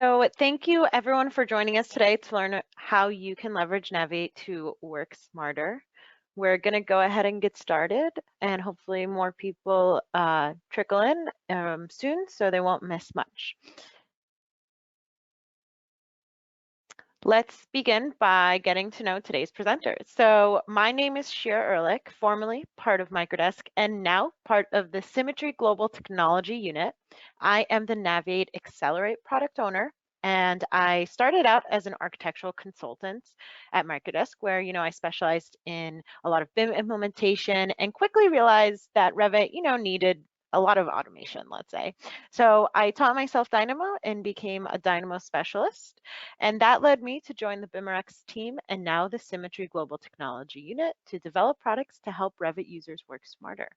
So thank you everyone for joining us today to learn how you can leverage Naviate to work smarter. We're going to go ahead and get started, and hopefully more people trickle in soon so they won't miss much. Let's begin by getting to know today's presenters. So my name is Shira Ehrlich, formerly part of Microdesk and now part of the Symmetry Global Technology Unit. I am the Naviate Accelerate product owner, and I started out as an architectural consultant at Microdesk where, I specialized in a lot of BIM implementation and quickly realized that Revit, needed a lot of automation, let's say. So I taught myself Dynamo and became a Dynamo specialist. And that led me to join the BIMRX team and now the Symmetry Global Technology Unit to develop products to help Revit users work smarter.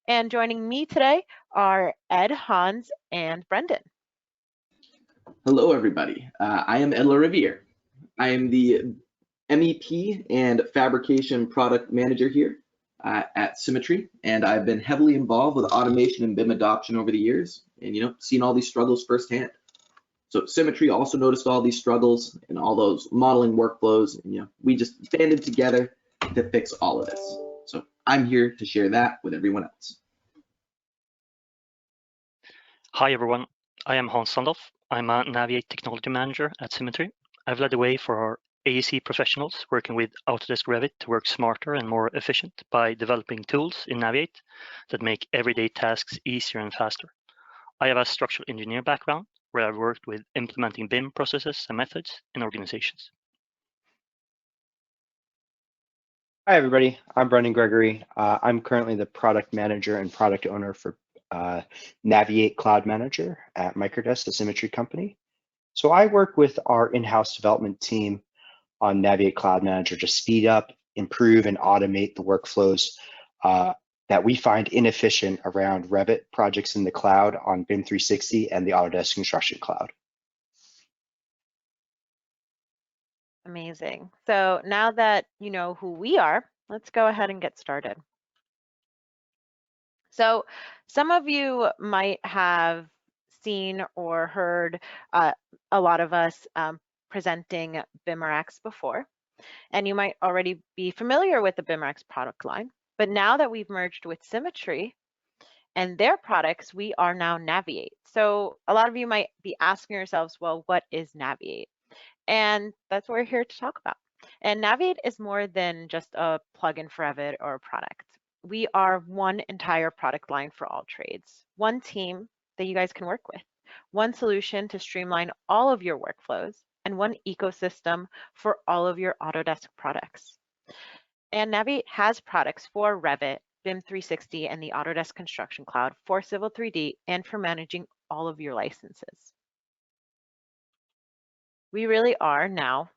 And joining me today are Ed, Hans, and Brendan. Hello, everybody. I am Ed Riviere. I am the MEP and Fabrication Product Manager here at Symmetry, and I've been heavily involved with automation and BIM adoption over the years, and seen all these struggles firsthand. So Symmetry also noticed all these struggles and all those modeling workflows, and we just banded together to fix all of this. So I'm here to share that with everyone else. Hi everyone, I am Hans Sandolf. I'm a Naviate Technology Manager at Symmetry. I've led the way for our AEC professionals working with Autodesk Revit to work smarter and more efficient by developing tools in Naviate that make everyday tasks easier and faster. I have a structural engineer background where I've worked with implementing BIM processes and methods in organizations. Hi everybody, I'm Brendan Gregory. I'm currently the product manager and product owner for Naviate Cloud Manager at Microdesk, the Symmetry company. So I work with our in-house development team on Naviate Cloud Manager to speed up, improve, and automate the workflows that we find inefficient around Revit projects in the cloud on BIM 360 and the Autodesk Construction Cloud. Amazing. So now that you know who we are, let's go ahead and get started. So some of you might have seen or heard a lot of us presenting BIMRX before, and you might already be familiar with the BIMRX product line. But now that we've merged with Symmetry and their products, we are now Naviate. So a lot of you might be asking yourselves, well, what is Naviate? And that's what we're here to talk about. And Naviate is more than just a plugin for Revit or a product. We are one entire product line for all trades, one team that you guys can work with, one solution to streamline all of your workflows, and one ecosystem for all of your Autodesk products. And Naviate has products for Revit, BIM 360, and the Autodesk Construction Cloud for Civil 3D and for managing all of your licenses. We really are now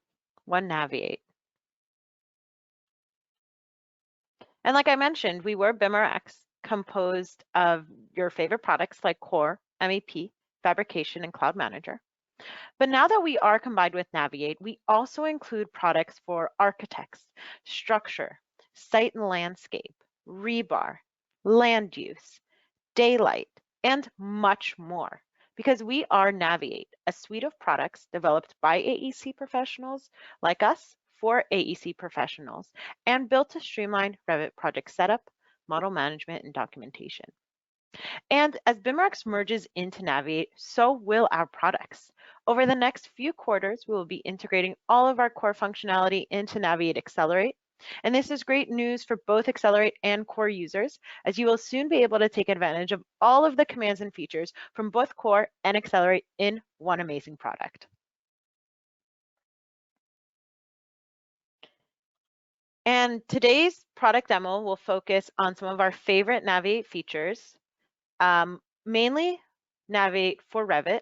one Naviate. And like I mentioned, we were BIMRX, composed of your favorite products like Core, MEP, Fabrication, and Cloud Manager. But now that we are combined with Naviate, we also include products for architects, structure, site and landscape, rebar, land use, daylight, and much more. Because we are Naviate, a suite of products developed by AEC professionals like us for AEC professionals and built to streamline Revit project setup, model management, and documentation. And as BIMRX merges into Naviate, so will our products. Over the next few quarters, we will be integrating all of our core functionality into Naviate Accelerate. And this is great news for both Accelerate and Core users, as you will soon be able to take advantage of all of the commands and features from both Core and Accelerate in one amazing product. And today's product demo will focus on some of our favorite Naviate features, mainly Naviate for Revit,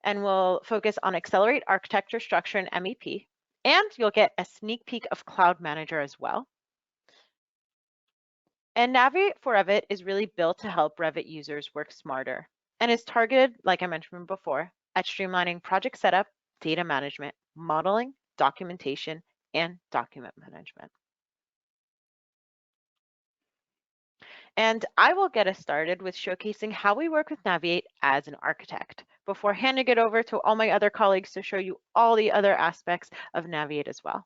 and we'll focus on Accelerate Architecture, Structure, and MEP. And you'll get a sneak peek of Cloud Manager as well. And Naviate for Revit is really built to help Revit users work smarter and is targeted, like I mentioned before, at streamlining project setup, data management, modeling, documentation, and document management. And I will get us started with showcasing how we work with Naviate as an architect. before handing it over to all my other colleagues to show you all the other aspects of Naviate as well.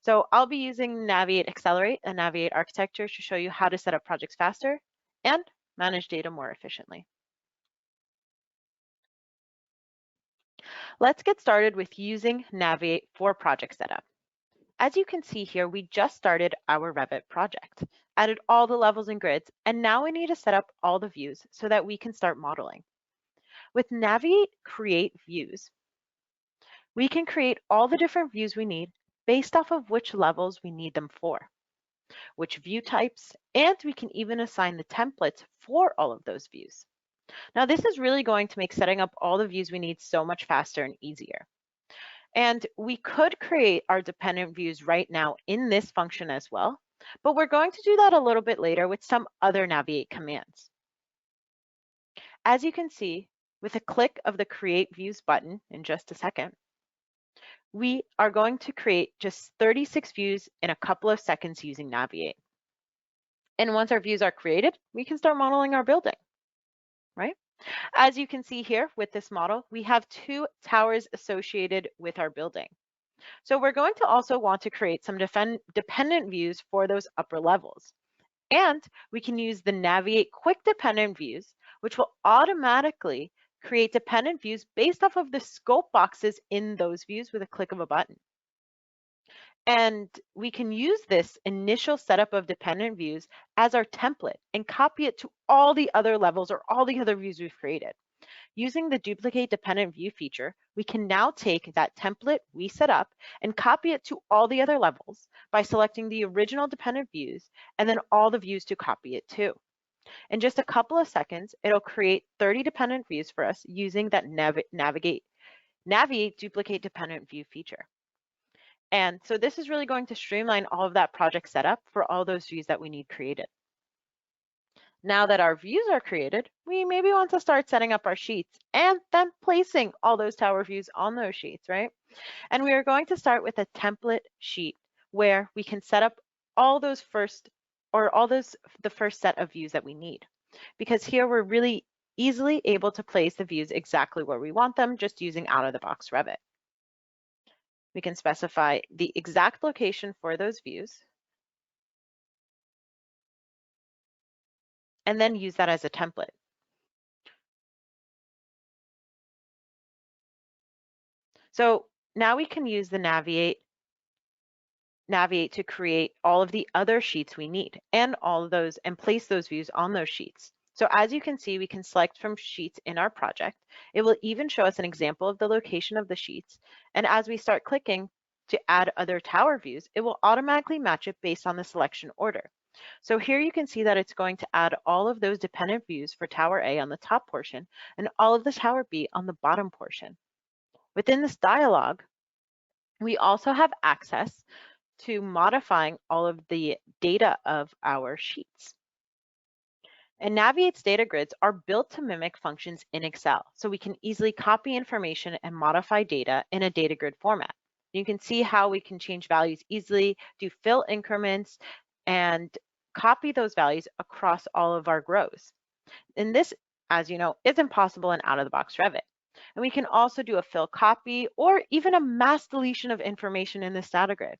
So I'll be using Naviate Accelerate and Naviate Architecture to show you how to set up projects faster and manage data more efficiently. Let's get started with using Naviate for project setup. As you can see here, we just started our Revit project, added all the levels and grids, and now we need to set up all the views so that we can start modeling. With Naviate Create Views, we can create all the different views we need based off of which levels we need them for, which view types, and we can even assign the templates for all of those views. Now, this is really going to make setting up all the views we need so much faster and easier. And we could create our dependent views right now in this function as well, but we're going to do that a little bit later with some other Naviate commands. As you can see, with a click of the Create Views button in just a second, we are going to create just 36 views in a couple of seconds using Naviate. And once our views are created, we can start modeling our building, right? As you can see here with this model, we have 2 towers associated with our building. So we're going to also want to create some dependent views for those upper levels. And we can use the Naviate Quick Dependent Views, which will automatically create dependent views based off of the scope boxes in those views with a click of a button. And we can use this initial setup of dependent views as our template and copy it to all the other levels or all the other views we've created. Using the duplicate dependent view feature, we can now take that template we set up and copy it to all the other levels by selecting the original dependent views and then all the views to copy it to. In just a couple of seconds, it'll create 30 dependent views for us using that Naviate duplicate dependent view feature. And so this is really going to streamline all of that project setup for all those views that we need created. Now that our views are created, we maybe want to start setting up our sheets and then placing all those tower views on those sheets, right? And we are going to start with a template sheet where we can set up the first set of views that we need. Because here we're really easily able to place the views exactly where we want them just using out-of-the-box Revit. We can specify the exact location for those views and then use that as a template. So now we can use the Naviate to create all of the other sheets we need and all of those and place those views on those sheets. So as you can see, we can select from sheets in our project. It will even show us an example of the location of the sheets. And as we start clicking to add other tower views, it will automatically match it based on the selection order. So here you can see that it's going to add all of those dependent views for Tower A on the top portion and all of the Tower B on the bottom portion. Within this dialog, we also have access to modifying all of the data of our sheets. And Naviate's data grids are built to mimic functions in Excel, so we can easily copy information and modify data in a data grid format. You can see how we can change values easily, do fill increments, and copy those values across all of our rows. And this, as you know, isn't possible in out-of-the-box Revit. And we can also do a fill copy or even a mass deletion of information in this data grid.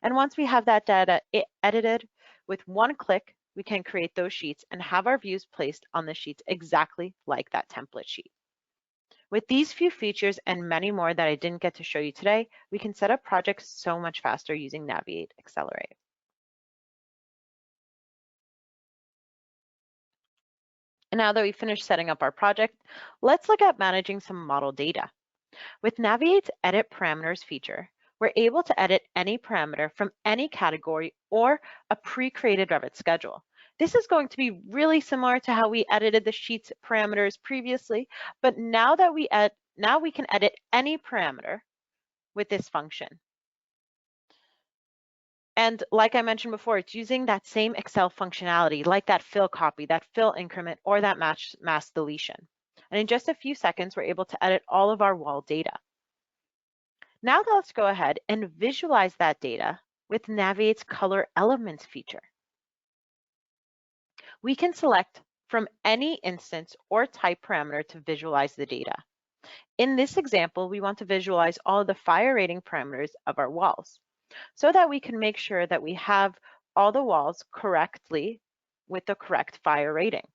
And once we have that data edited, with one click, we can create those sheets and have our views placed on the sheets exactly like that template sheet. With these few features and many more that I didn't get to show you today, we can set up projects so much faster using Naviate Accelerate. And now that we've finished setting up our project, let's look at managing some model data. With Naviate's Edit Parameters feature, we're able to edit any parameter from any category or a pre-created Revit schedule. This is going to be really similar to how we edited the sheets parameters previously, but now we can edit any parameter with this function. And like I mentioned before, it's using that same Excel functionality, like that fill copy, that fill increment, or that mass deletion. And in just a few seconds, we're able to edit all of our wall data. Now let's go ahead and visualize that data with Naviate's Color Elements feature. We can select from any instance or type parameter to visualize the data. In this example, we want to visualize all of the fire rating parameters of our walls so that we can make sure that we have all the walls correctly with the correct fire rating.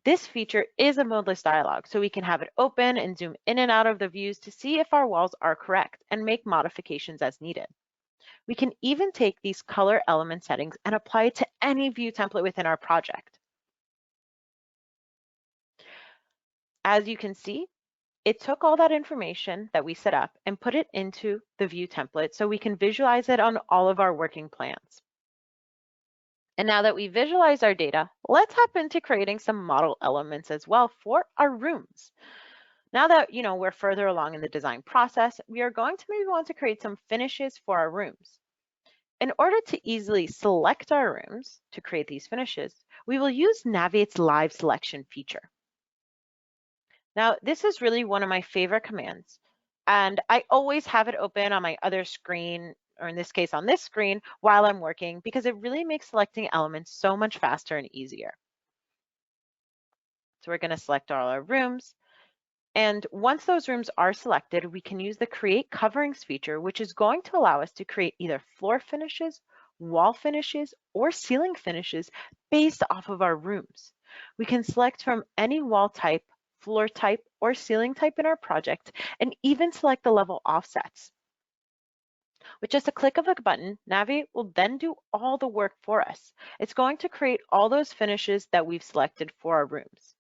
This feature is a modeless dialog, so we can have it open and zoom in and out of the views to see if our walls are correct and make modifications as needed. We can even take these color element settings and apply it to any view template within our project. As you can see, it took all that information that we set up and put it into the view template so we can visualize it on all of our working plans. And now that we visualize our data, let's hop into creating some model elements as well for our rooms. Now that we're further along in the design process, we are going to maybe want to create some finishes for our rooms. In order to easily select our rooms to create these finishes, we will use Naviate's live selection feature. Now, this is really one of my favorite commands, and I always have it open on my other screen, or in this case on this screen, while I'm working, because it really makes selecting elements so much faster and easier. So we're going to select all our rooms. And once those rooms are selected, we can use the Create Coverings feature, which is going to allow us to create either floor finishes, wall finishes, or ceiling finishes based off of our rooms. We can select from any wall type, floor type, or ceiling type in our project, and even select the level offsets. With just a click of a button, Naviate will then do all the work for us. It's going to create all those finishes that we've selected for our rooms.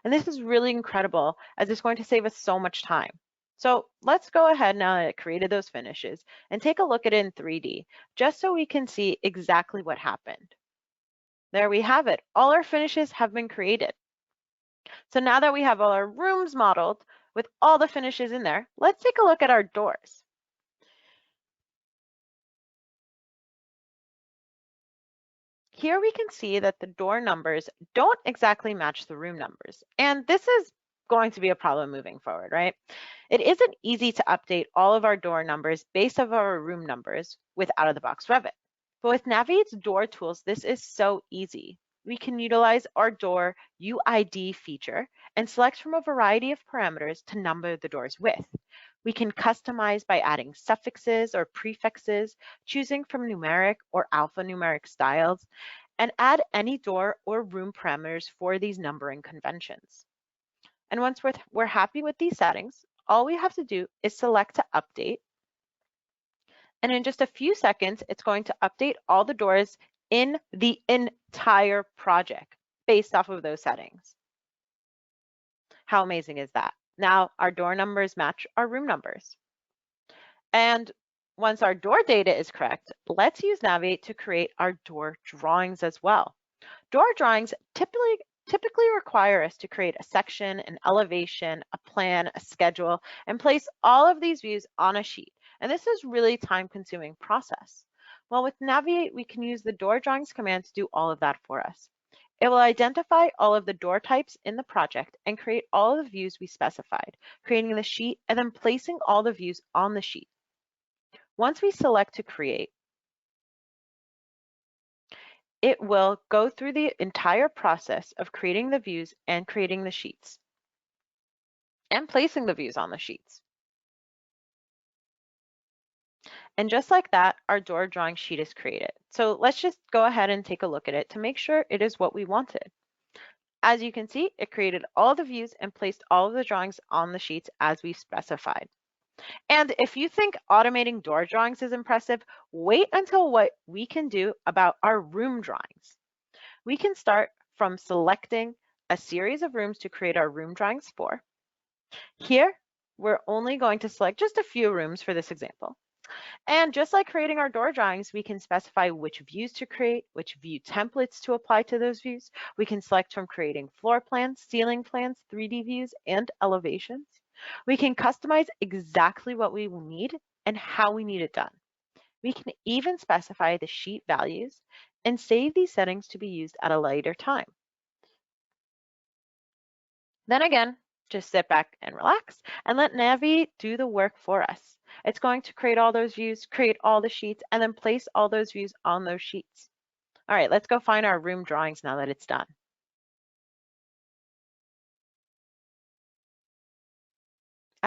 And this is really incredible as it's going to save us so much time. So let's go ahead now that it created those finishes and take a look at it in 3D, just so we can see exactly what happened. There we have it. All our finishes have been created. So now that we have all our rooms modeled with all the finishes in there, let's take a look at our doors. Here we can see that the door numbers don't exactly match the room numbers. And this is going to be a problem moving forward, right? It isn't easy to update all of our door numbers based off our room numbers with out-of-the-box Revit. But with Naviate's door tools, this is so easy. We can utilize our door UID feature and select from a variety of parameters to number the doors with. We can customize by adding suffixes or prefixes, choosing from numeric or alphanumeric styles, and add any door or room parameters for these numbering conventions. And once we're happy with these settings, all we have to do is select to update. And in just a few seconds, it's going to update all the doors in the entire project based off of those settings. How amazing is that? Now our door numbers match our room numbers. And once our door data is correct, let's use Naviate to create our door drawings as well. Door drawings typically require us to create a section, an elevation, a plan, a schedule, and place all of these views on a sheet. And this is really time-consuming process. Well, with Naviate, we can use the door drawings command to do all of that for us. It will identify all of the door types in the project and create all of the views we specified, creating the sheet and then placing all the views on the sheet. Once we select to create, it will go through the entire process of creating the views and creating the sheets and placing the views on the sheets. And just like that, our door drawing sheet is created. So let's just go ahead and take a look at it to make sure it is what we wanted. As you can see, it created all the views and placed all of the drawings on the sheets as we specified. And if you think automating door drawings is impressive, wait until what we can do about our room drawings. We can start from selecting a series of rooms to create our room drawings for. Here, we're only going to select just a few rooms for this example. And just like creating our door drawings, we can specify which views to create, which view templates to apply to those views. We can select from creating floor plans, ceiling plans, 3D views, and elevations. We can customize exactly what we will need and how we need it done. We can even specify the sheet values and save these settings to be used at a later time. Then again, just sit back and relax and let Naviate do the work for us. It's going to create all those views, create all the sheets, and then place all those views on those sheets. All right, let's go find our room drawings now that it's done.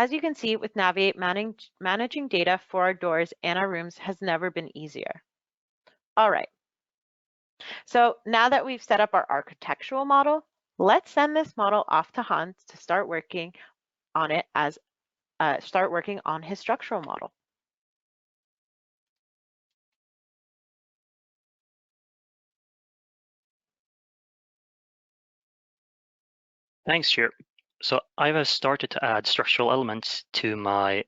As you can see with Naviate, managing data for our doors and our rooms has never been easier. All right. So now that we've set up our architectural model, let's send this model off to Hans to start working on it as start working on his structural model. Thanks, Chair. So I've started to add structural elements to my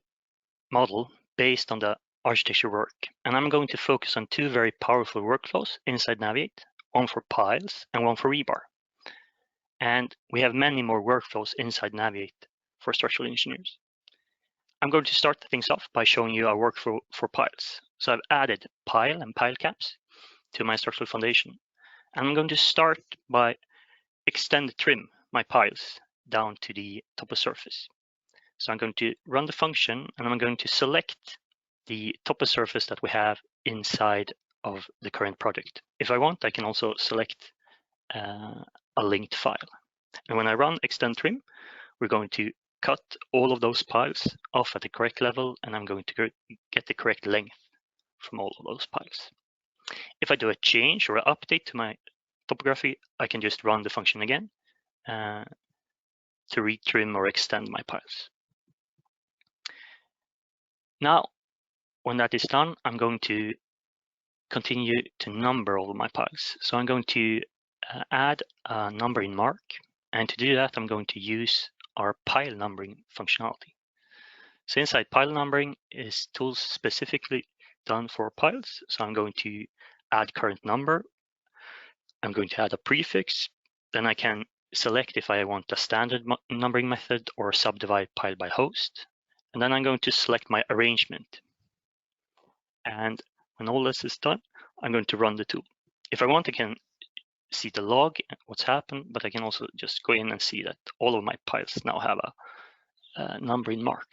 model based on the architecture work. And I'm going to focus on two very powerful workflows inside Naviate, one for piles and one for rebar. And we have many more workflows inside Naviate for structural engineers. I'm going to start things off by showing you a workflow for piles. So I've added pile and pile caps to my structural foundation. And I'm going to start by extend trim my piles down to the top of surface. So I'm going to run the function and I'm going to select the top of surface that we have inside of the current project. If I want, I can also select a linked file. And when I run extend trim, we're going to cut all of those piles off at the correct level, and I'm going to get the correct length from all of those piles. If I do a change or an update to my topography, I can just run the function again to retrim or extend my piles. Now, when that is done, I'm going to continue to number all of my piles. So I'm going to add a numbering mark. And to do that, I'm going to use our pile numbering functionality. So inside pile numbering is tools specifically done for piles. So I'm going to add current number. I'm going to add a prefix. Then I can select if I want a standard numbering method or subdivide pile by host. And then I'm going to select my arrangement. And when all this is done, I'm going to run the tool. If I want, I can see the log, what's happened, but I can also just go in and see that all of my piles now have a numbering mark.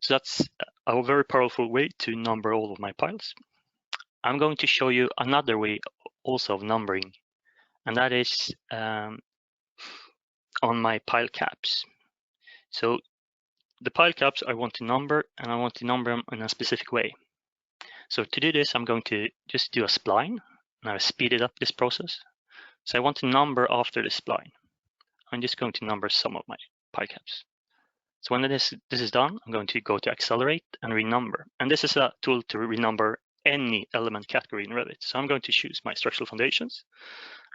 So that's a very powerful way to number all of my piles. I'm going to show you another way also of numbering, and that is on my pile caps. So the pile caps I want to number, and I want to number them in a specific way. So to do this, I'm going to just do a spline, and I've speeded up this process. So I want to number after the spline. I'm just going to number some of my pile caps. So when this is done, I'm going to go to accelerate and renumber. And this is a tool to renumber any element category in Revit. So I'm going to choose my structural foundations.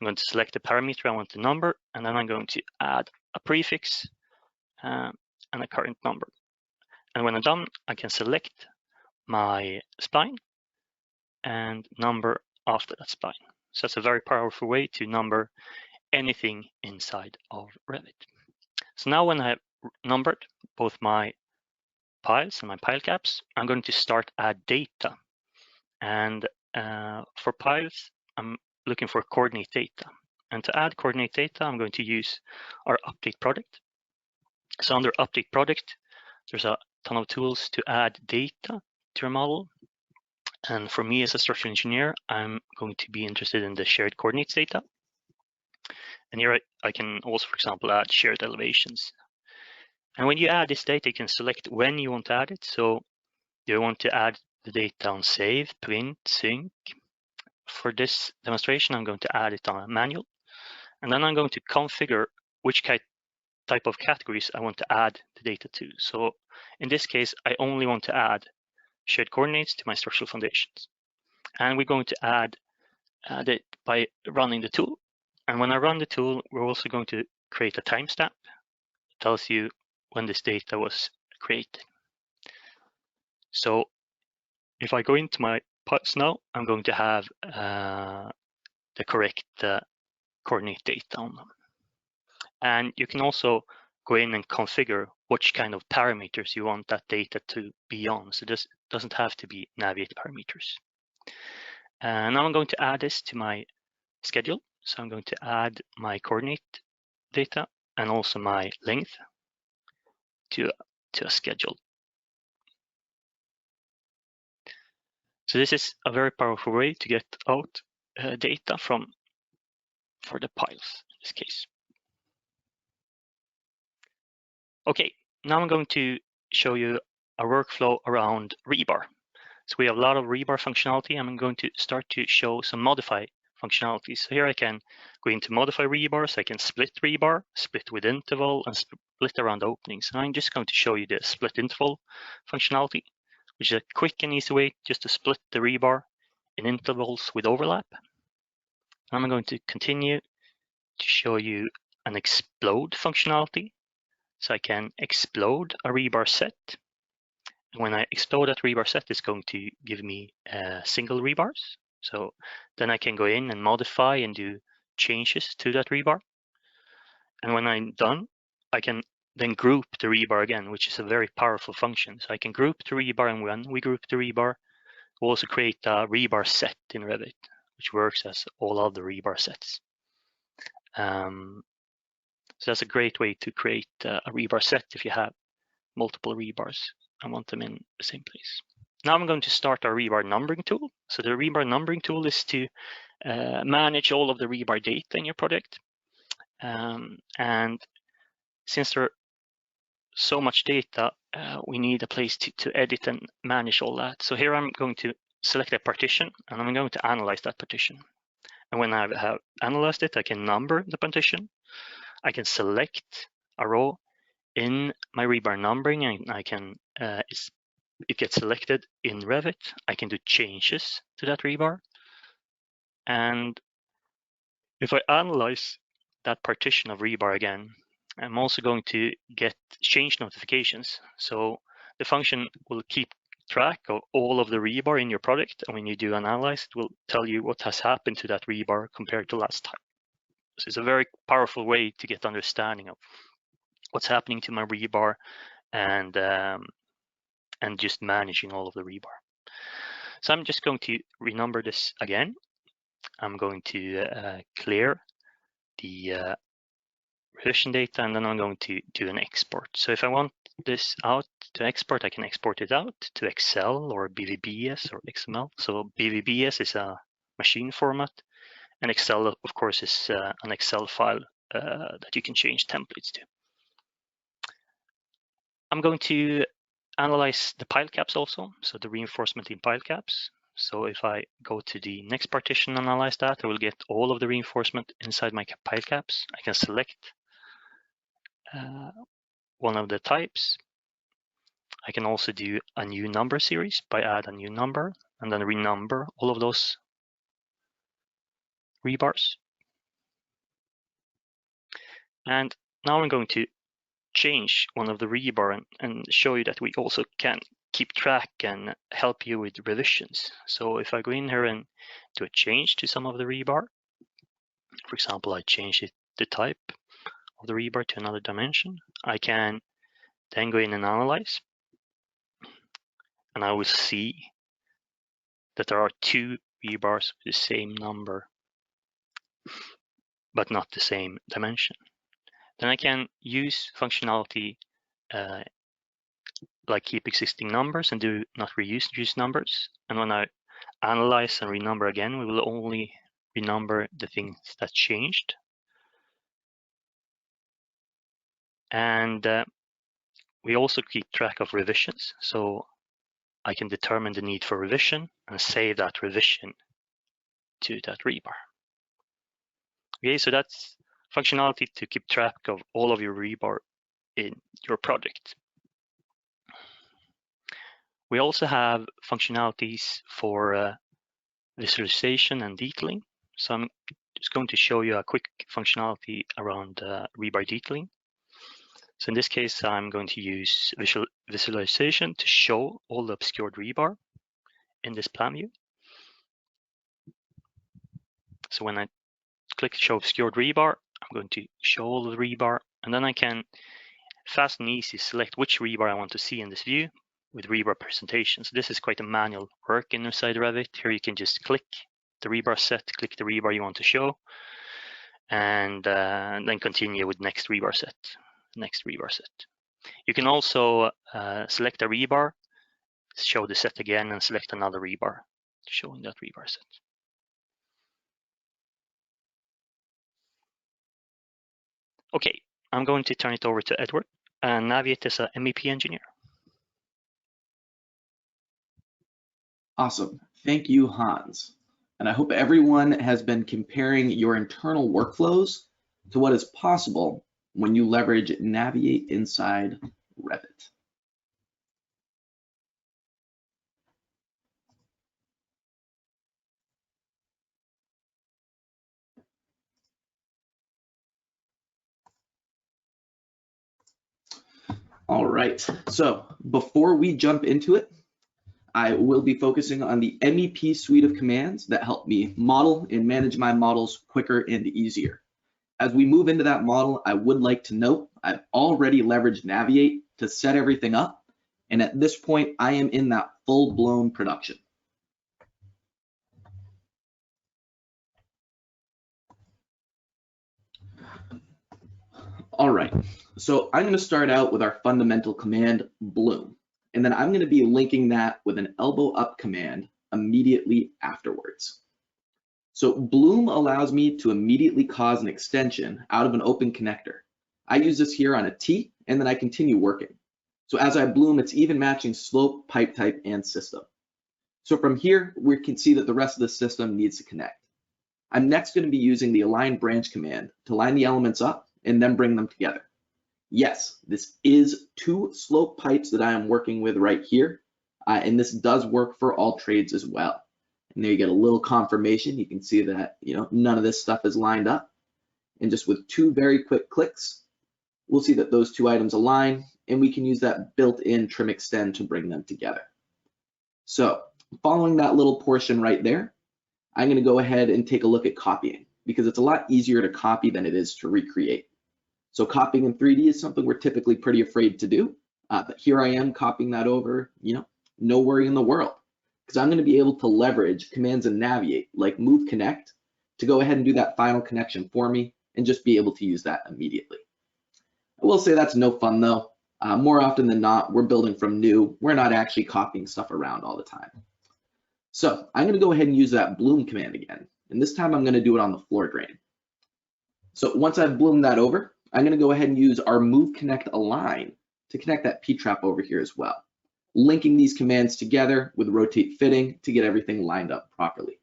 I'm going to select the parameter I want to number, and then I'm going to add a prefix and a current number. And when I'm done, I can select my spline and number after that spline. So that's a very powerful way to number anything inside of Revit. So now when I have numbered both my piles and my pile caps, I'm going to start add data. And for piles, I'm looking for coordinate data. And to add coordinate data, I'm going to use our update product. So under update product, there's a ton of tools to add data to your model. And for me as a structural engineer, I'm going to be interested in the shared coordinates data. And here I can also, for example, add shared elevations. And when you add this data, you can select when you want to add it. So do you want to add the data on save, print, sync? For this demonstration, I'm going to add it on a manual. And then I'm going to configure which type of categories I want to add the data to. So in this case, I only want to add shared coordinates to my structural foundations. And we're going to add it by running the tool. And when I run the tool, we're also going to create a timestamp. It tells you when this data was created. So if I go into my piles now, I'm going to have the correct coordinate data on them. And you can also go in and configure which kind of parameters you want that data to be on. So this doesn't have to be Naviate parameters. And now I'm going to add this to my schedule. So I'm going to add my coordinate data and also my length to a schedule. So this is a very powerful way to get out data for the piles in this case. Okay, now I'm going to show you a workflow around rebar. So we have a lot of rebar functionality. I'm going to start to show some modify functionality. So here I can go into modify rebar, so I can split rebar, split with interval, and split around openings. And I'm just going to show you the split interval functionality, which is a quick and easy way just to split the rebar in intervals with overlap. I'm going to continue to show you an explode functionality. So I can explode a rebar set. And when I explode that rebar set, it's going to give me single rebars. So then I can go in and modify and do changes to that rebar. And when I'm done, I can then group the rebar again, which is a very powerful function. So I can group the rebar, and when we group the rebar, we'll also create a rebar set in Revit, which works as all other rebar sets. So that's a great way to create a rebar set if you have multiple rebars and want them in the same place. Now I'm going to start our rebar numbering tool. So the rebar numbering tool is to manage all of the rebar data in your project. And since there are so much data, we need a place to edit and manage all that. So here I'm going to select a partition, and I'm going to analyze that partition. And when I have analyzed it, I can number the partition. I can select a row in my rebar numbering, and I can it gets selected in Revit. I can do changes to that rebar. And if I analyze that partition of rebar again, I'm also going to get change notifications. So the function will keep track of all of the rebar in your project. And when you do analyze, it will tell you what has happened to that rebar compared to last time. So it's a very powerful way to get understanding of what's happening to my rebar and just managing all of the rebar. So I'm just going to renumber this again. I'm going to clear the revision data, and then I'm going to do an export. So if I want this out to export, I can export it out to Excel or BVBS or XML. So BVBS is a machine format, and Excel, of course, is an Excel file that you can change templates to. I'm going to analyze the pile caps also, so the reinforcement in pile caps. So if I go to the next partition and analyze that, I will get all of the reinforcement inside my pile caps. I can select one of the types. I can also do a new number series by add a new number and then renumber all of those rebars. And now I'm going to change one of the rebar and show you that we also can keep track and help you with revisions. So if I go in here and do a change to some of the rebar, for example, I change the type of the rebar to another dimension, I can then go in and analyze, and I will see that there are two rebars with the same number, but not the same dimension. Then I can use functionality like keep existing numbers and do not reuse numbers. And when I analyze and renumber again, we will only renumber the things that changed. And we also keep track of revisions. So I can determine the need for revision and save that revision to that rebar. Okay, so that's functionality to keep track of all of your rebar in your project. We also have functionalities for visualization and detailing. So I'm just going to show you a quick functionality around rebar detailing. So in this case, I'm going to use visualization to show all the obscured rebar in this plan view. So when I click show obscured rebar, I'm going to show all the rebar, and then I can fast and easy select which rebar I want to see in this view with rebar presentation. So this is quite a manual work inside Revit. Here you can just click the rebar set, click the rebar you want to show, and then continue with next rebar set, next rebar set. You can also select a rebar, show the set again, and select another rebar, showing that rebar set. Okay, I'm going to turn it over to Edward. and Naviate is a MEP engineer. Awesome. Thank you, Hans. And I hope everyone has been comparing your internal workflows to what is possible when you leverage Naviate inside Revit. All right, so before we jump into it, I will be focusing on the MEP suite of commands that help me model and manage my models quicker and easier. As we move into that model, I would like to note I've already leveraged Naviate to set everything up, and at this point, I am in that full-blown production. All right, so I'm going to start out with our fundamental command, bloom, and then I'm going to be linking that with an elbow up command immediately afterwards. So bloom allows me to immediately cause an extension out of an open connector. I use this here on a T, and then I continue working. So as I bloom, it's even matching slope, pipe type, and system. So from here, we can see that the rest of the system needs to connect. I'm next going to be using the align branch command to line the elements up and then bring them together. Yes, this is 2 slope pipes that I am working with right here, and this does work for all trades as well. And there you get a little confirmation. You can see that none of this stuff is lined up, and just with 2 very quick clicks, we'll see that those 2 items align, and we can use that built-in trim extend to bring them together. So following that little portion right there, I'm going to go ahead and take a look at copying, because it's a lot easier to copy than it is to recreate. So copying in 3D is something we're typically pretty afraid to do, but here I am copying that over, no worry in the world, because I'm going to be able to leverage commands in Naviate like move connect to go ahead and do that final connection for me and just be able to use that immediately. I will say that's no fun though. More often than not, we're building from new. We're not actually copying stuff around all the time. So I'm going to go ahead and use that bloom command again, and this time I'm going to do it on the floor drain. So once I've bloomed that over, I'm going to go ahead and use our move connect align to connect that P-trap over here as well, linking these commands together with rotate fitting to get everything lined up properly.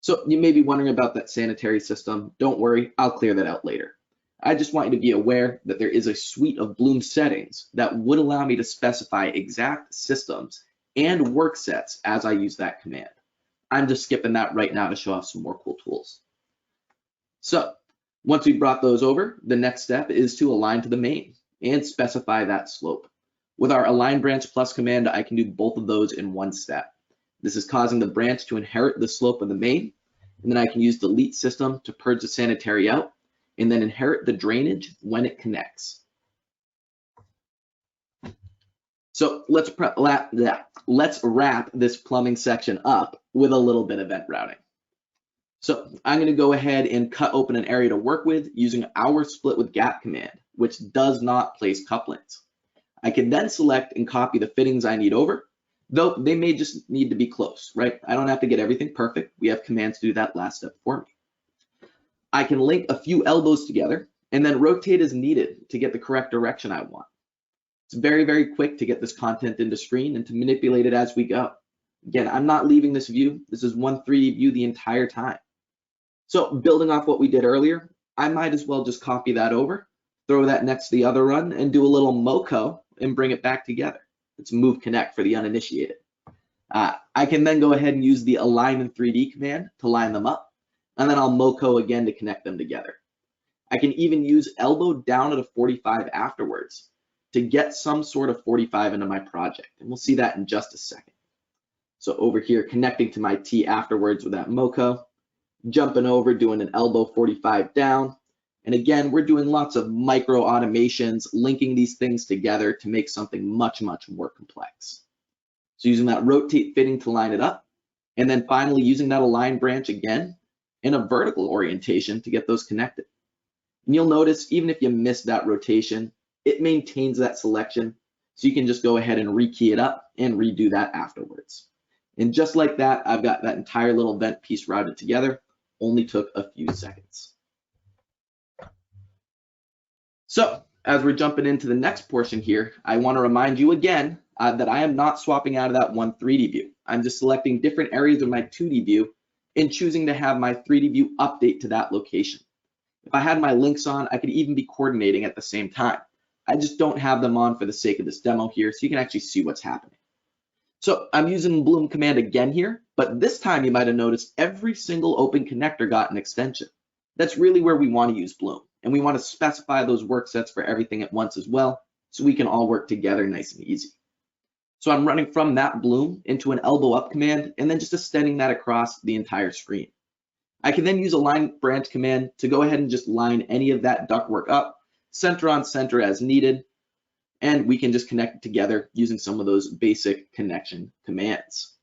So you may be wondering about that sanitary system. Don't worry, I'll clear that out later. I just want you to be aware that there is a suite of bloom settings that would allow me to specify exact systems and work sets as I use that command. I'm just skipping that right now to show off some more cool tools. So once we brought those over, the next step is to align to the main and specify that slope. With our align branch plus command, I can do both of those in one step. This is causing the branch to inherit the slope of the main, and then I can use delete system to purge the sanitary out, and then inherit the drainage when it connects. So let's wrap this plumbing section up with a little bit of vent routing. So I'm going to go ahead and cut open an area to work with using our split with gap command, which does not place couplings. I can then select and copy the fittings I need over, though they may just need to be close, right? I don't have to get everything perfect. We have commands to do that last step for me. I can link a few elbows together and then rotate as needed to get the correct direction I want. It's very, very quick to get this content into screen and to manipulate it as we go. Again, I'm not leaving this view. This is one 3D view the entire time. So building off what we did earlier, I might as well just copy that over, throw that next to the other run, and do a little MoCo and bring it back together. It's move connect for the uninitiated. I can then go ahead and use the align in 3D command to line them up, and then I'll MoCo again to connect them together. I can even use elbow down at a 45 afterwards to get some sort of 45 into my project, and we'll see that in just a second. So over here, connecting to my T afterwards with that MoCo, jumping over, doing an elbow 45 down. And again, we're doing lots of micro automations, linking these things together to make something much, much more complex. So using that rotate fitting to line it up, and then finally using that align branch again in a vertical orientation to get those connected. And you'll notice, even if you miss that rotation, it maintains that selection. So you can just go ahead and rekey it up and redo that afterwards. And just like that, I've got that entire little vent piece routed together. Only took a few seconds. So as we're jumping into the next portion here, I want to remind you again that I am not swapping out of that one 3D view. I'm just selecting different areas of my 2D view and choosing to have my 3D view update to that location. If I had my links on, I could even be coordinating at the same time. I just don't have them on for the sake of this demo here, so you can actually see what's happening. So I'm using the Bloom command again here, but this time you might have noticed every single open connector got an extension. That's really where we want to use Bloom, and we want to specify those work sets for everything at once as well, so we can all work together nice and easy. So I'm running from that Bloom into an elbow up command, and then just extending that across the entire screen. I can then use a line branch command to go ahead and just line any of that ductwork up, center on center as needed, and we can just connect it together using some of those basic connection commands.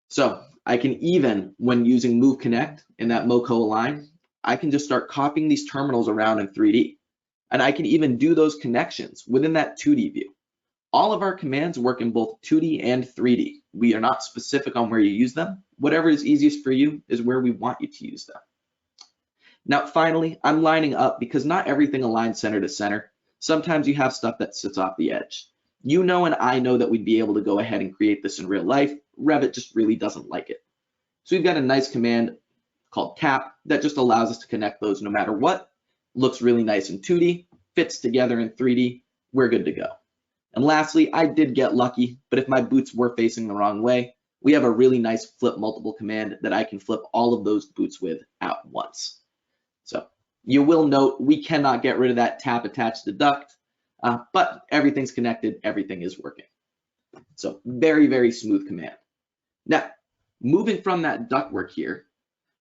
So I can even, when using move connect in that MoCo align, I can just start copying these terminals around in 3D. And I can even do those connections within that 2D view. All of our commands work in both 2D and 3D. We are not specific on where you use them. Whatever is easiest for you is where we want you to use them. Now, finally, I'm lining up because not everything aligns center to center. Sometimes you have stuff that sits off the edge. You know and I know that we'd be able to go ahead and create this in real life. Revit just really doesn't like it. So we've got a nice command called tap that just allows us to connect those no matter what. Looks really nice in 2D, fits together in 3D. We're good to go. And lastly, I did get lucky, but if my boots were facing the wrong way, we have a really nice flip multiple command that I can flip all of those boots with at once. So you will note we cannot get rid of that tap attached to duct, but everything's connected, everything is working. So very, very smooth command. Now, moving from that ductwork here,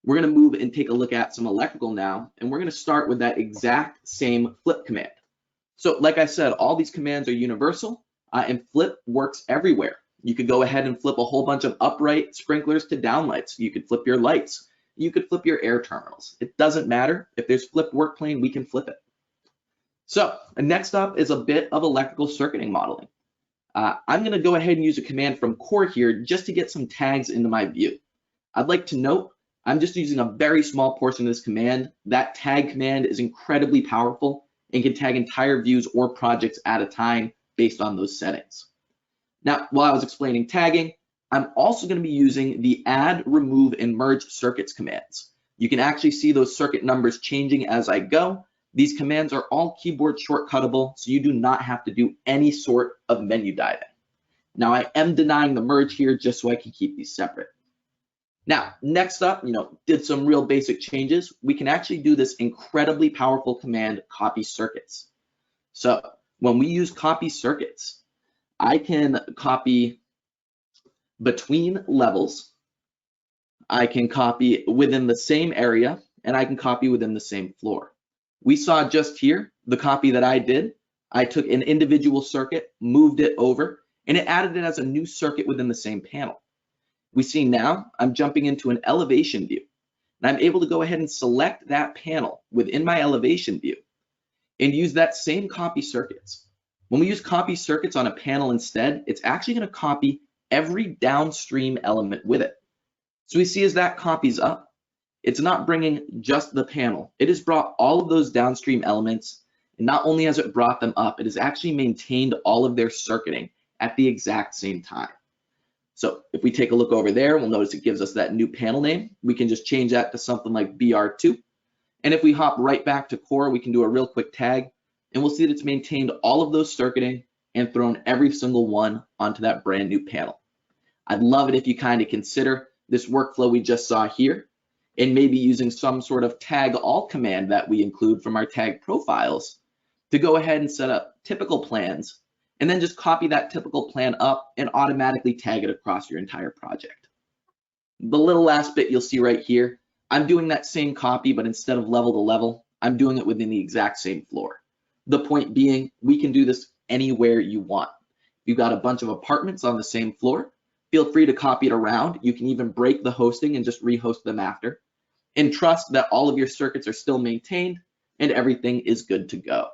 we're going to move and take a look at some electrical now, and we're going to start with that exact same flip command. So like I said, all these commands are universal, and flip works everywhere. You could go ahead and flip a whole bunch of upright sprinklers to downlights. You could flip your lights. You could flip your air terminals. It doesn't matter. If there's flipped work plane, we can flip it. So next up is a bit of electrical circuiting modeling. I'm going to go ahead and use a command from core here just to get some tags into my view. I'd like to note I'm just using a very small portion of this command. That tag command is incredibly powerful and can tag entire views or projects at a time based on those settings. Now, while I was explaining tagging, I'm also going to be using the add, remove, and merge circuits commands. You can actually see those circuit numbers changing as I go. These commands are all keyboard shortcuttable, so you do not have to do any sort of menu diving. Now, I am denying the merge here just so I can keep these separate. Now, next up, did some real basic changes. We can actually do this incredibly powerful command, copy circuits. So when we use copy circuits, I can copy between levels, I can copy within the same area, and I can copy within the same floor. We saw just here, the copy that I did, I took an individual circuit, moved it over, and it added it as a new circuit within the same panel. We see now I'm jumping into an elevation view, and I'm able to go ahead and select that panel within my elevation view and use that same copy circuits. When we use copy circuits on a panel instead, it's actually going to copy every downstream element with it. So we see as that copies up, it's not bringing just the panel. It has brought all of those downstream elements, and not only has it brought them up, it has actually maintained all of their circuiting at the exact same time. So if we take a look over there, we'll notice it gives us that new panel name. We can just change that to something like BR2. And if we hop right back to core, we can do a real quick tag, and we'll see that it's maintained all of those circuiting and thrown every single one onto that brand new panel. I'd love it if you kind of consider this workflow we just saw here, and maybe using some sort of tag all command that we include from our tag profiles to go ahead and set up typical plans, and then just copy that typical plan up and automatically tag it across your entire project. The little last bit you'll see right here, I'm doing that same copy, but instead of level to level, I'm doing it within the exact same floor. The point being, we can do this anywhere you want. If you've got a bunch of apartments on the same floor, feel free to copy it around. You can even break the hosting and just rehost them after. And trust that all of your circuits are still maintained and everything is good to go.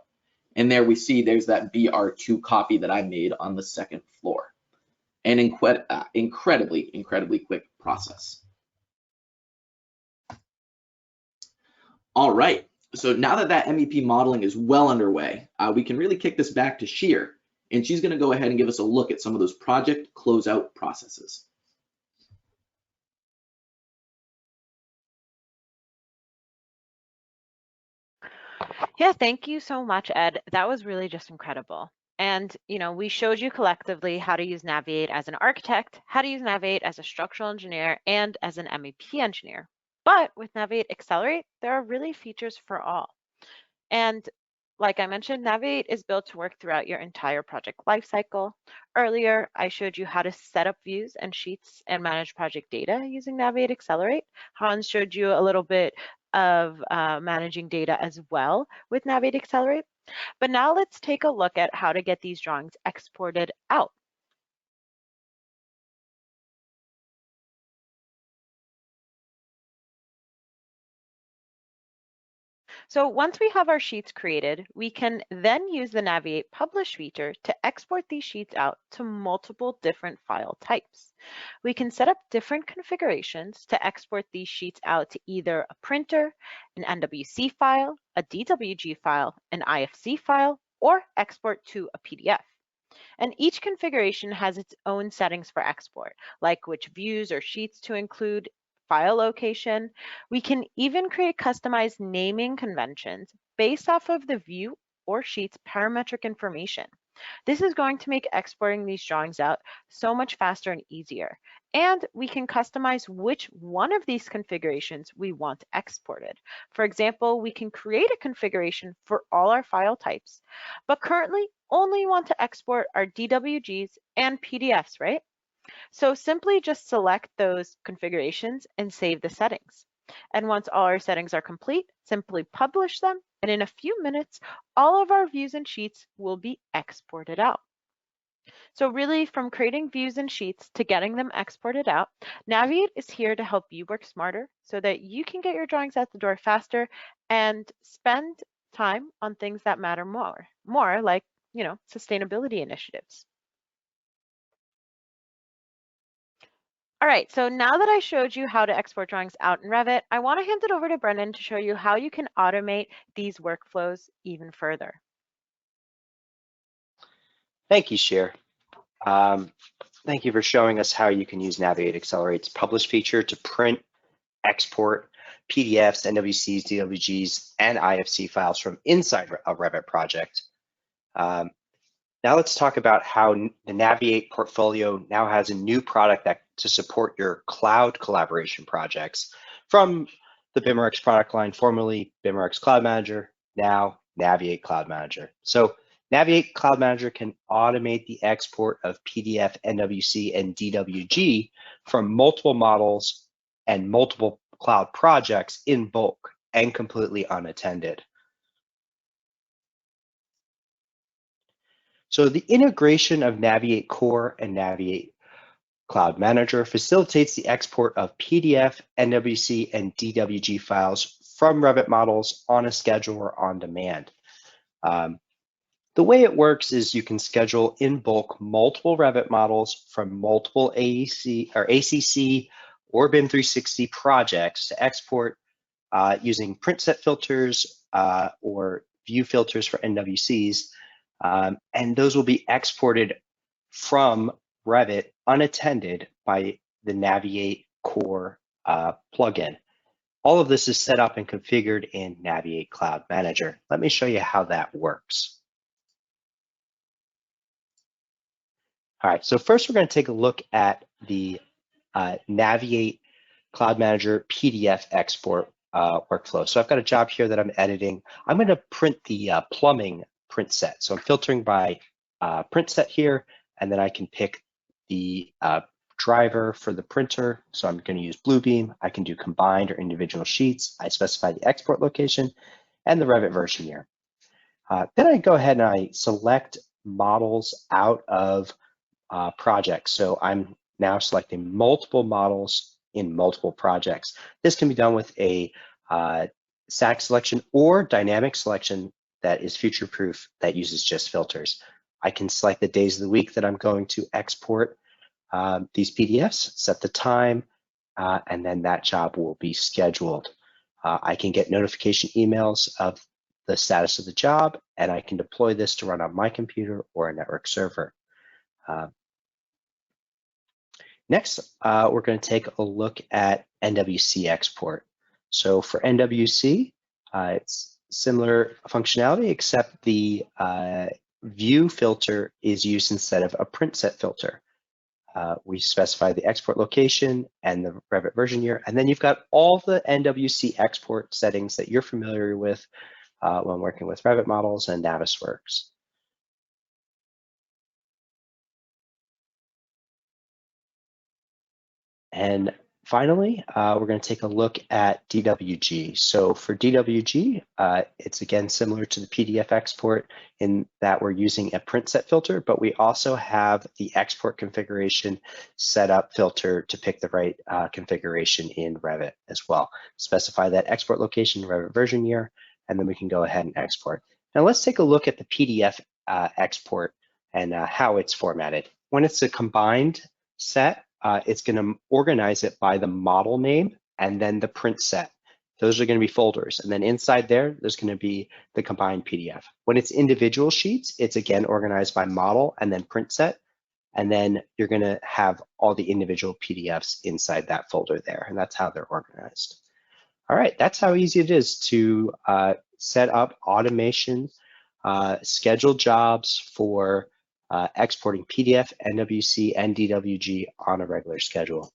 And there we see there's that BR2 copy that I made on the second floor. An incredibly quick process. All right, So now that MEP modeling is well underway, we can really kick this back to Sheer, and she's going to go ahead and give us a look at some of those project closeout processes. Yeah, thank you so much, Ed. That was really just incredible. And, we showed you collectively how to use Naviate as an architect, how to use Naviate as a structural engineer, and as an MEP engineer. But with Naviate Accelerate, there are really features for all. And like I mentioned, Naviate is built to work throughout your entire project lifecycle. Earlier, I showed you how to set up views and sheets and manage project data using Naviate Accelerate. Hans showed you a little bit of managing data as well with Naviate Accelerate. But now let's take a look at how to get these drawings exported out. So once we have our sheets created, we can then use the Naviate Publish feature to export these sheets out to multiple different file types. We can set up different configurations to export these sheets out to either a printer, an NWC file, a DWG file, an IFC file, or export to a PDF. And each configuration has its own settings for export, like which views or sheets to include, file location. We can even create customized naming conventions based off of the view or sheet's parametric information. This is going to make exporting these drawings out so much faster and easier. And we can customize which one of these configurations we want exported. For example, we can create a configuration for all our file types, but currently only want to export our DWGs and PDFs, right? So simply just select those configurations and save the settings. And once all our settings are complete, simply publish them, and in a few minutes, all of our views and sheets will be exported out. So really, from creating views and sheets to getting them exported out, Naviate is here to help you work smarter so that you can get your drawings out the door faster and spend time on things that matter more like, sustainability initiatives. All right, so now that I showed you how to export drawings out in Revit, I want to hand it over to Brendan to show you how you can automate these workflows even further. Thank you, Sheer. Thank you for showing us how you can use Naviate Accelerate's Publish feature to print, export PDFs, NWCs, DWGs, and IFC files from inside a Revit project. Now let's talk about how the Naviate portfolio now has a new product to support your cloud collaboration projects from the BIMRX product line, formerly BIMRX Cloud Manager, now Naviate Cloud Manager. So Naviate Cloud Manager can automate the export of PDF, NWC, and DWG from multiple models and multiple cloud projects in bulk and completely unattended. So the integration of Naviate Core and Naviate Cloud Manager facilitates the export of PDF, NWC, and DWG files from Revit models on a schedule or on demand. The way it works is you can schedule in bulk multiple Revit models from multiple AEC or ACC or BIM 360 projects to export using print set filters or view filters for NWCs. And those will be exported from Revit unattended by the Naviate Core plugin. All of this is set up and configured in Naviate Cloud Manager. Let me show you how that works. All right, so first we're going to take a look at the Naviate Cloud Manager PDF export workflow. So I've got a job here that I'm editing. I'm going to print the plumbing print set. So I'm filtering by print set here, and then I can pick the driver for the printer. So I'm going to use Bluebeam. I can do combined or individual sheets. I specify the export location and the Revit version here. Then I go ahead and I select models out of projects. So I'm now selecting multiple models in multiple projects. This can be done with a static selection or dynamic selection that is future-proof that uses just filters. I can select the days of the week that I'm going to export these PDFs, set the time, and then that job will be scheduled. I can get notification emails of the status of the job, and I can deploy this to run on my computer or a network server. Next, we're going to take a look at NWC export. So for NWC, it's similar functionality, except the view filter is used instead of a print set filter. We specify the export location and the Revit version year, and then you've got all the NWC export settings that you're familiar with when working with Revit models and Navisworks. And finally, we're going to take a look at DWG. So for DWG, it's again similar to the PDF export in that we're using a print set filter, but we also have the export configuration setup filter to pick the right configuration in Revit as well. Specify that export location, Revit version year, and then we can go ahead and export. Now let's take a look at the PDF export and how it's formatted. When it's a combined set, it's going to organize it by the model name and then the print set. Those are going to be folders. And then inside there, there's going to be the combined PDF. When it's individual sheets, it's again organized by model and then print set. And then you're going to have all the individual PDFs inside that folder there. And that's how they're organized. All right, that's how easy it is to set up automation, schedule jobs for exporting PDF, NWC, and DWG on a regular schedule.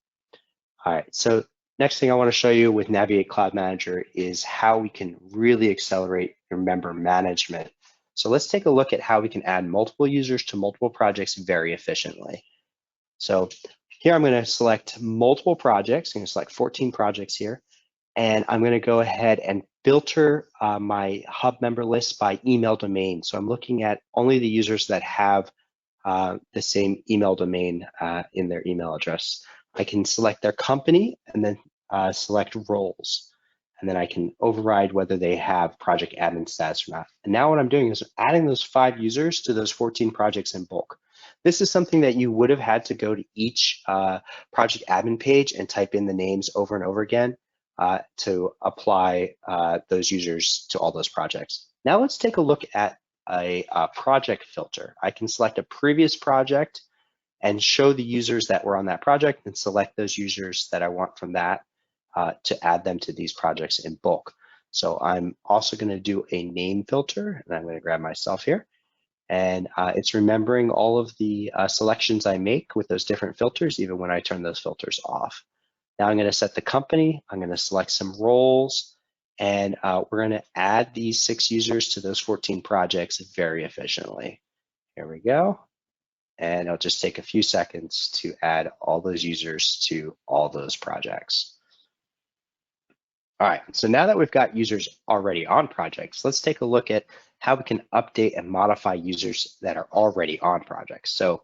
All right, so next thing I want to show you with Naviate Cloud Manager is how we can really accelerate your member management. So let's take a look at how we can add multiple users to multiple projects very efficiently. So here I'm going to select multiple projects. I'm going to select 14 projects here. And I'm going to go ahead and filter my hub member list by email domain. So I'm looking at only the users that have the same email domain in their email address. I can select their company and then select roles. And then I can override whether they have project admin status or not. And now what I'm doing is adding those 5 users to those 14 projects in bulk. This is something that you would have had to go to each project admin page and type in the names over and over again to apply those users to all those projects. Now let's take a look at a project filter. I can select a previous project and show the users that were on that project and select those users that I want from that to add them to these projects in bulk. So I'm also going to do a name filter, and I'm going to grab myself here. And it's remembering all of the selections I make with those different filters, even when I turn those filters off. Now I'm going to set the company. I'm going to select some roles, and we're going to add these 6 users to those 14 projects very efficiently. Here we go. And it'll just take a few seconds to add all those users to all those projects. All right, so now that we've got users already on projects, let's take a look at how we can update and modify users that are already on projects. So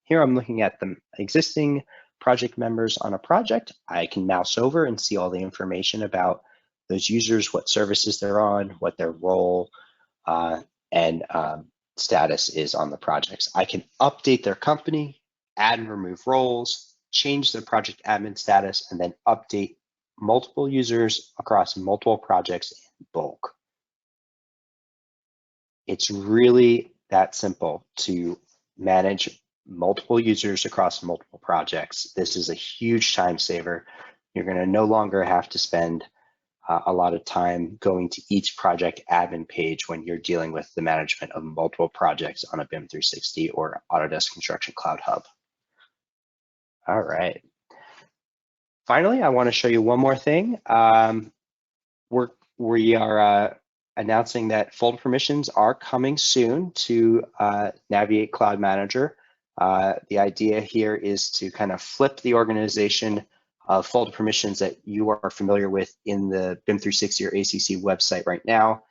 here I'm looking at the existing project members on a project. I can mouse over and see all the information about those users, what services they're on, what their role and status is on the projects. I can update their company, add and remove roles, change their project admin status, and then update multiple users across multiple projects in bulk. It's really that simple to manage multiple users across multiple projects. This is a huge time saver. You're going to no longer have to spend a lot of time going to each project admin page when you're dealing with the management of multiple projects on a BIM 360 or Autodesk Construction Cloud Hub. All right. Finally, I want to show you one more thing. We are announcing that folder permissions are coming soon to Naviate Cloud Manager. The idea here is to kind of flip the organization of folder permissions that you are familiar with in the BIM 360 or ACC website right now.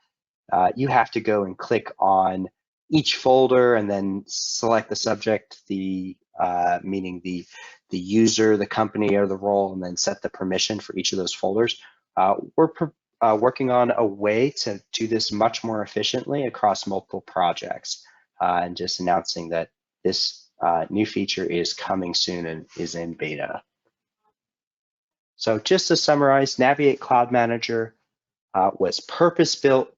You have to go and click on each folder and then select the subject, meaning the user, the company, or the role, and then set the permission for each of those folders. We're working on a way to do this much more efficiently across multiple projects, and just announcing that this new feature is coming soon and is in beta. So just to summarize, Naviate Cloud Manager was purpose-built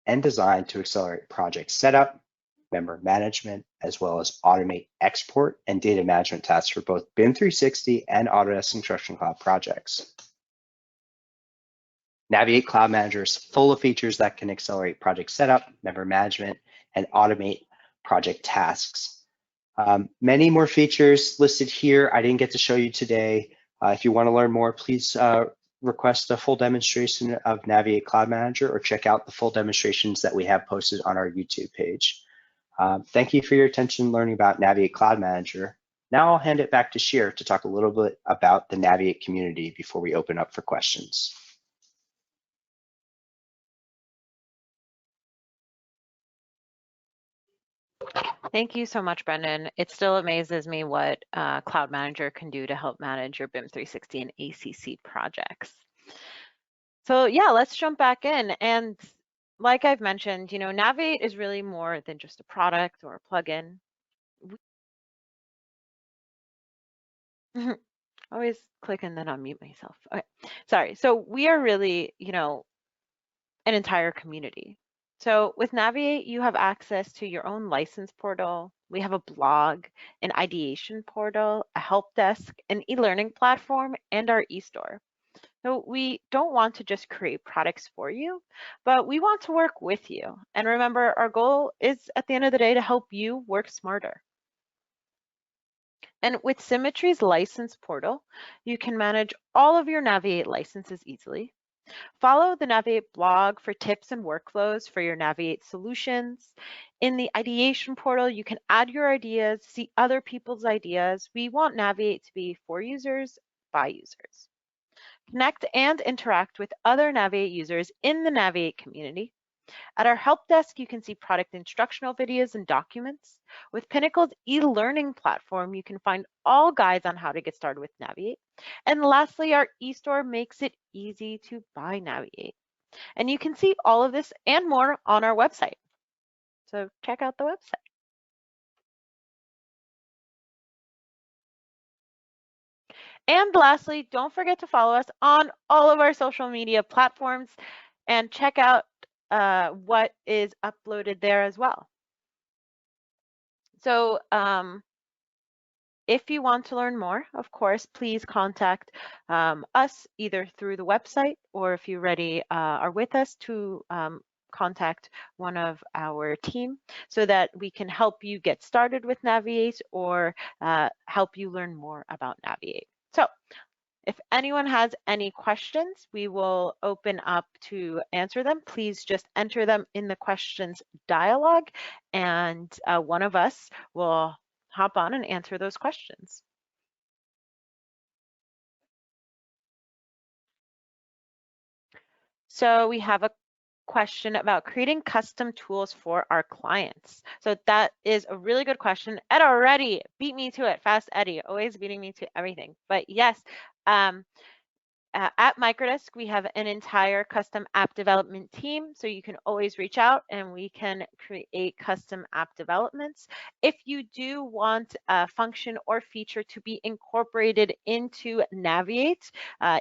and designed to accelerate project setup, member management, as well as automate export and data management tasks for both BIM 360 and Autodesk Construction Cloud projects. Naviate Cloud Manager is full of features that can accelerate project setup, member management, and automate project tasks. Many more features listed here I didn't get to show you today. If you want to learn more, please request a full demonstration of Naviate Cloud Manager or check out the full demonstrations that we have posted on our YouTube page. Thank you for your attention learning about Naviate Cloud Manager. Now I'll hand it back to Shir to talk a little bit about the Naviate community before we open up for questions. Thank you so much, Brendan. It still amazes me what Cloud Manager can do to help manage your BIM 360 and ACC projects. So yeah, let's jump back in. And like I've mentioned, you know, Naviate is really more than just a product or a plugin. Always click and then unmute myself. Okay, sorry. So we are really, you know, an entire community. So with Naviate, you have access to your own license portal. We have a blog, an ideation portal, a help desk, an e-learning platform, and our e-store. So we don't want to just create products for you, but we want to work with you. And remember, our goal is at the end of the day to help you work smarter. And with Symmetry's license portal, you can manage all of your Naviate licenses easily. Follow the Naviate blog for tips and workflows for your Naviate solutions. In the ideation portal, you can add your ideas, see other people's ideas. We want Naviate to be for users, by users. Connect and interact with other Naviate users in the Naviate community. At our help desk, you can see product instructional videos and documents. With Pinnacle's e-learning platform, you can find all guides on how to get started with Naviate. And lastly, our e-store makes it easy to buy Naviate. And you can see all of this and more on our website. So check out the website. And lastly, don't forget to follow us on all of our social media platforms and check out what is uploaded there as well. So if you want to learn more, of course, please contact us either through the website or if you already are with us to contact one of our team so that we can help you get started with Naviate or help you learn more about Naviate. So if anyone has any questions, we will open up to answer them. Please just enter them in the questions dialogue and one of us will hop on and answer those questions. So we have a question about creating custom tools for our clients. So that is a really good question. Ed already beat me to it. Fast Eddie, always beating me to everything. But yes, at Microdesk, we have an entire custom app development team, so you can always reach out and we can create custom app developments. If you do want a function or feature to be incorporated into Naviate,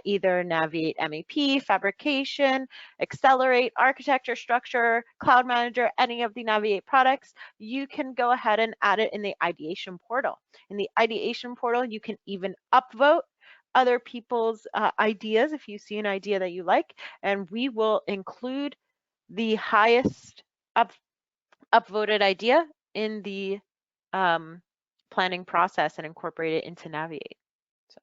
either Naviate MEP, Fabrication, Accelerate, Architecture, Structure, Cloud Manager, any of the Naviate products, you can go ahead and add it in the ideation portal. In the ideation portal, you can even upvote other people's ideas if you see an idea that you like, and we will include the highest upvoted idea in the planning process and incorporate it into Naviate. So.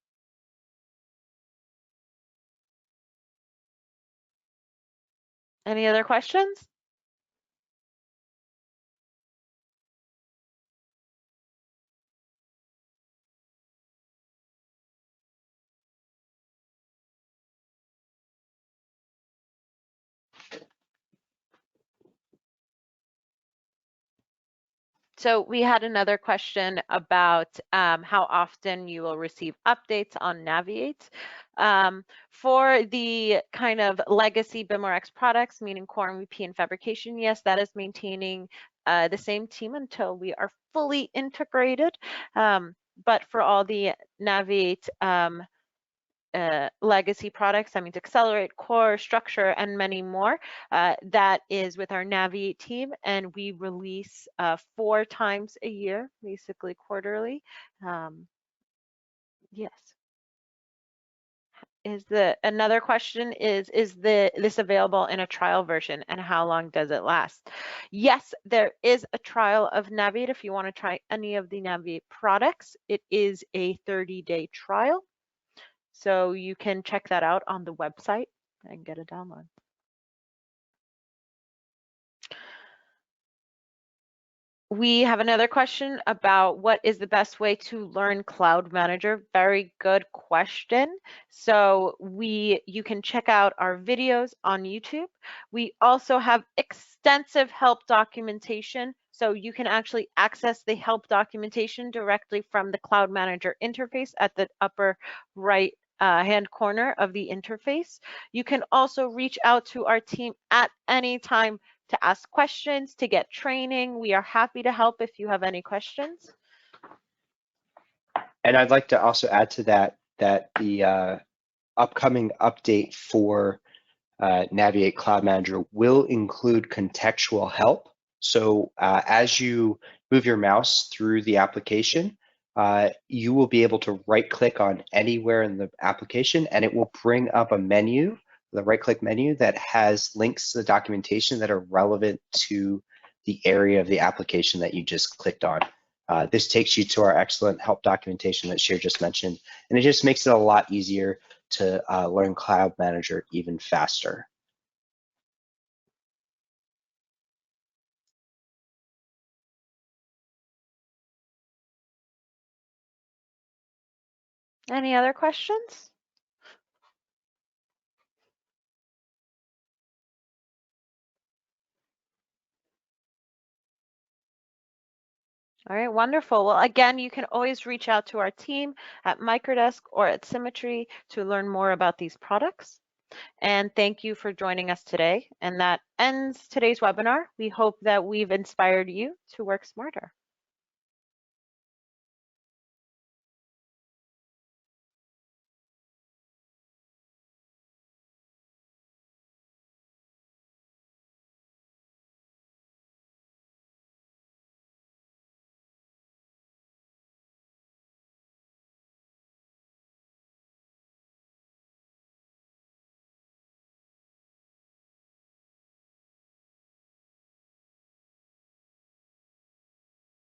Any other questions? So we had another question about how often you will receive updates on Naviate. For the kind of legacy BIMRX products, meaning Core MVP and Fabrication, yes, that is maintaining the same team until we are fully integrated. But for all the Naviate legacy products. That means Accelerate, Core, Structure, and many more. That is with our Naviate team, and we release 4 times a year, basically quarterly. Yes. Another question is this available in a trial version, and how long does it last? Yes, there is a trial of Naviate if you want to try any of the Naviate products. It is a 30-day trial, so you can check that out on the website and get a download. We have another question about what is the best way to learn Cloud Manager. Very good question. So you can check out our videos on YouTube. We also have extensive help documentation. So you can actually access the help documentation directly from the Cloud Manager interface at the upper right hand corner of the interface. You can also reach out to our team at any time to ask questions, to get training. We are happy to help if you have any questions. And I'd like to also add to that the upcoming update for Naviate Cloud Manager will include contextual help. So as you move your mouse through the application, you will be able to right-click on anywhere in the application, and it will bring up a menu, the right-click menu, that has links to the documentation that are relevant to the area of the application that you just clicked on. This takes you to our excellent help documentation that Shir just mentioned, and it just makes it a lot easier to learn Cloud Manager even faster. Any other questions? All right, wonderful. Well, again, you can always reach out to our team at Microdesk or at Symmetry to learn more about these products. And thank you for joining us today. And that ends today's webinar. We hope that we've inspired you to work smarter.